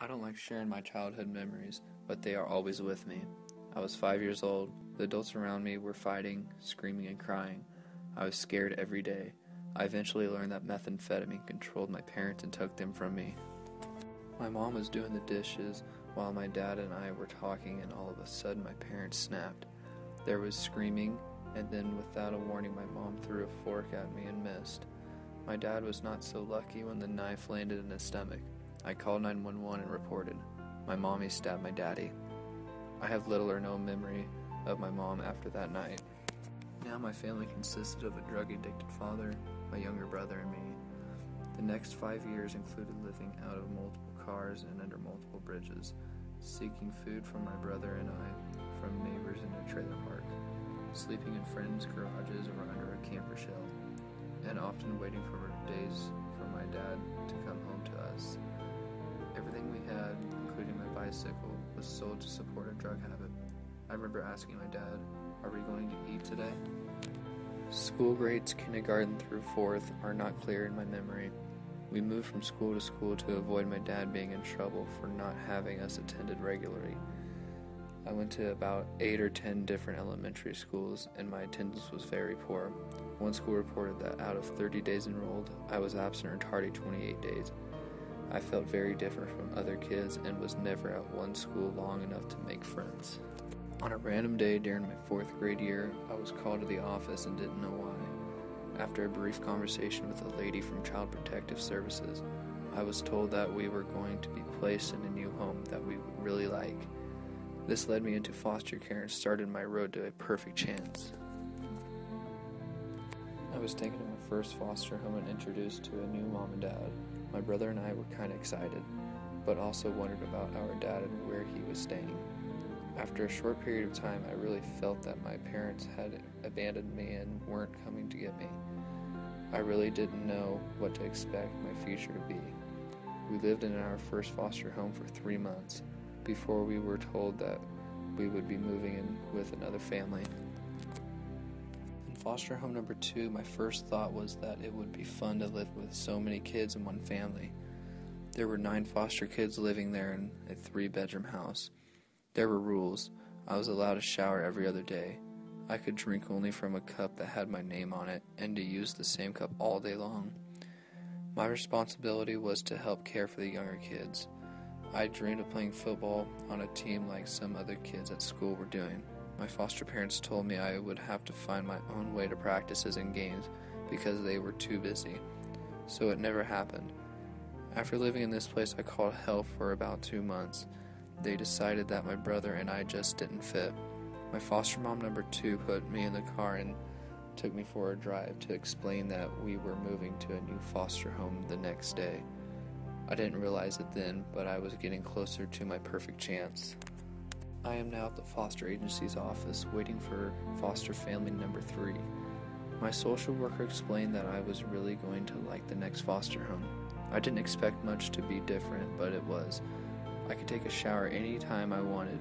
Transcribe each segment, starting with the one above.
I don't like sharing my childhood memories, but they are always with me. I was 5 years old. The adults around me were fighting, screaming, and crying. I was scared every day. I eventually learned that methamphetamine controlled my parents and took them from me. My mom was doing the dishes while my dad and I were talking, and all of a sudden my parents snapped. There was screaming, and then without a warning my mom threw a fork at me and missed. My dad was not so lucky when the knife landed in his stomach. I called 911 and reported. My mommy stabbed my daddy. I have little or no memory of my mom after that night. Now my family consisted of a drug-addicted father, my younger brother, and me. The next 5 years included living out of multiple cars and under multiple bridges, seeking food from my brother and I from neighbors in a trailer park, sleeping in friends' garages or under a camper shell, and often waiting for days for my dad to come home to us. Everything we had, including my bicycle, was sold to support a drug habit. I remember asking my dad, "Are we going to eat today?" School grades kindergarten through 4th are not clear in my memory. We moved from school to school to avoid my dad being in trouble for not having us attended regularly. I went to about 8 or 10 different elementary schools, and my attendance was very poor. One school reported that out of 30 days enrolled, I was absent or tardy 28 days. I felt very different from other kids and was never at one school long enough to make friends. On a random day during my 4th grade year, I was called to the office and didn't know why. After a brief conversation with a lady from Child Protective Services, I was told that we were going to be placed in a new home that we would really like. This led me into foster care and started my road to a perfect chance. I was taken to my first foster home and introduced to a new mom and dad. My brother and I were kind of excited, but also wondered about our dad and where he was staying. After a short period of time, I really felt that my parents had abandoned me and weren't coming to get me. I really didn't know what to expect my future to be. We lived in our first foster home for 3 months before we were told that we would be moving in with another family. In foster home number 2, my first thought was that it would be fun to live with so many kids in one family. There were 9 foster kids living there in a 3-bedroom house. There were rules. I was allowed to shower every other day. I could drink only from a cup that had my name on it and to use the same cup all day long. My responsibility was to help care for the younger kids. I dreamed of playing football on a team like some other kids at school were doing. My foster parents told me I would have to find my own way to practices and games because they were too busy. So it never happened. After living in this place, I called help for about 2 months. They decided that my brother and I just didn't fit. My foster mom number 2 put me in the car and took me for a drive to explain that we were moving to a new foster home the next day. I didn't realize it then, but I was getting closer to my perfect chance. I am now at the foster agency's office waiting for foster family number 3. My social worker explained that I was really going to like the next foster home. I didn't expect much to be different, but it was. I could take a shower any time I wanted.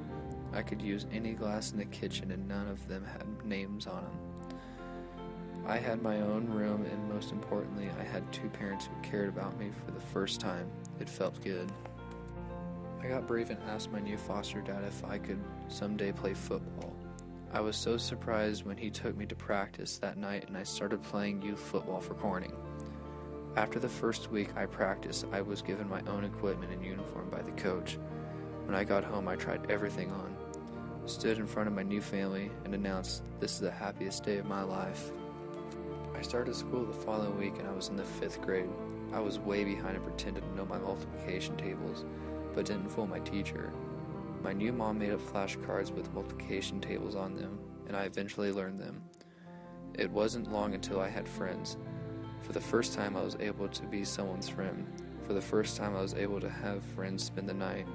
I could use any glass in the kitchen and none of them had names on them. I had my own room, and most importantly, I had 2 parents who cared about me for the first time. It felt good. I got brave and asked my new foster dad if I could someday play football. I was so surprised when he took me to practice that night and I started playing youth football for Corning. After the first week I practiced, I was given my own equipment and uniform by the coach. When I got home, I tried everything on, stood in front of my new family, and announced, "This is the happiest day of my life." I started school the following week and I was in the 5th grade. I was way behind and pretended to know my multiplication tables, but didn't fool my teacher. My new mom made up flashcards with multiplication tables on them, and I eventually learned them. It wasn't long until I had friends. For the first time, I was able to be someone's friend. For the first time, I was able to have friends spend the night.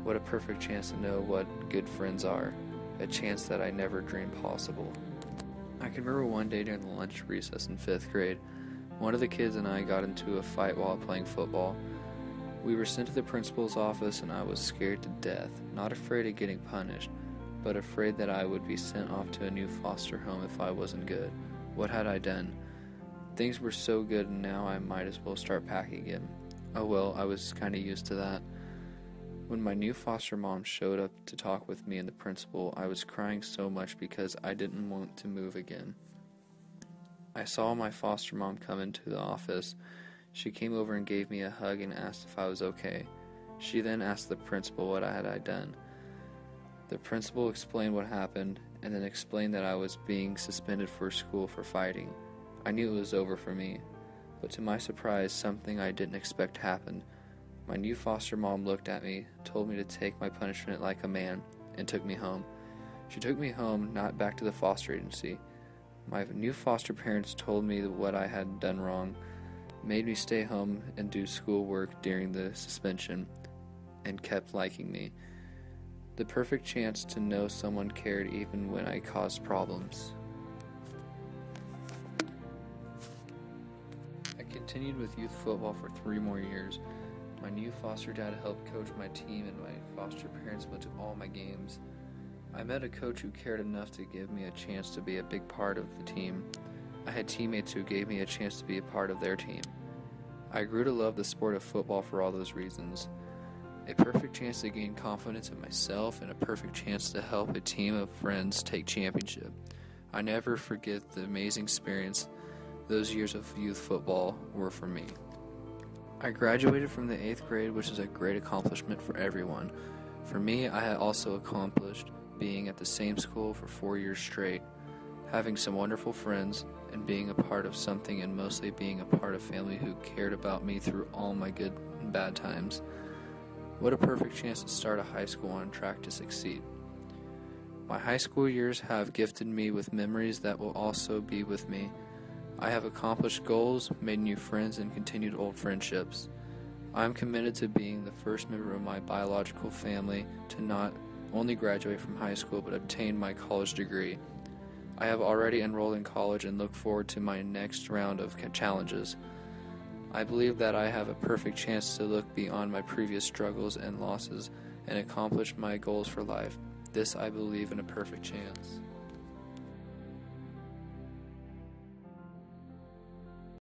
What a perfect chance to know what good friends are. A chance that I never dreamed possible. I can remember one day during the lunch recess in 5th grade, one of the kids and I got into a fight while playing football. We were sent to the principal's office and I was scared to death, not afraid of getting punished, but afraid that I would be sent off to a new foster home if I wasn't good. What had I done? Things were so good and now I might as well start packing again. Oh well, I was kinda used to that. When my new foster mom showed up to talk with me and the principal, I was crying so much because I didn't want to move again. I saw my foster mom come into the office. She came over and gave me a hug and asked if I was okay. She then asked the principal what I had done. The principal explained what happened and then explained that I was being suspended for school for fighting. I knew it was over for me, but to my surprise, something I didn't expect happened. My new foster mom looked at me, told me to take my punishment like a man, and took me home. She took me home, not back to the foster agency. My new foster parents told me what I had done wrong, made me stay home and do schoolwork during the suspension, and kept liking me. The perfect chance to know someone cared even when I caused problems. I continued with youth football for 3 more years. My new foster dad helped coach my team, and my foster parents went to all my games. I met a coach who cared enough to give me a chance to be a big part of the team. I had teammates who gave me a chance to be a part of their team. I grew to love the sport of football for all those reasons. A perfect chance to gain confidence in myself and a perfect chance to help a team of friends take championship. I never forget the amazing experience those years of youth football were for me. I graduated from the 8th grade, which is a great accomplishment for everyone. For me, I had also accomplished being at the same school for 4 years straight, having some wonderful friends, and being a part of something, and mostly being a part of family who cared about me through all my good and bad times. What a perfect chance to start a high school on track to succeed. My high school years have gifted me with memories that will also be with me. I have accomplished goals, made new friends, and continued old friendships. I am committed to being the first member of my biological family to not only graduate from high school but obtain my college degree. I have already enrolled in college and look forward to my next round of challenges. I believe that I have a perfect chance to look beyond my previous struggles and losses and accomplish my goals for life. This I believe in a perfect chance.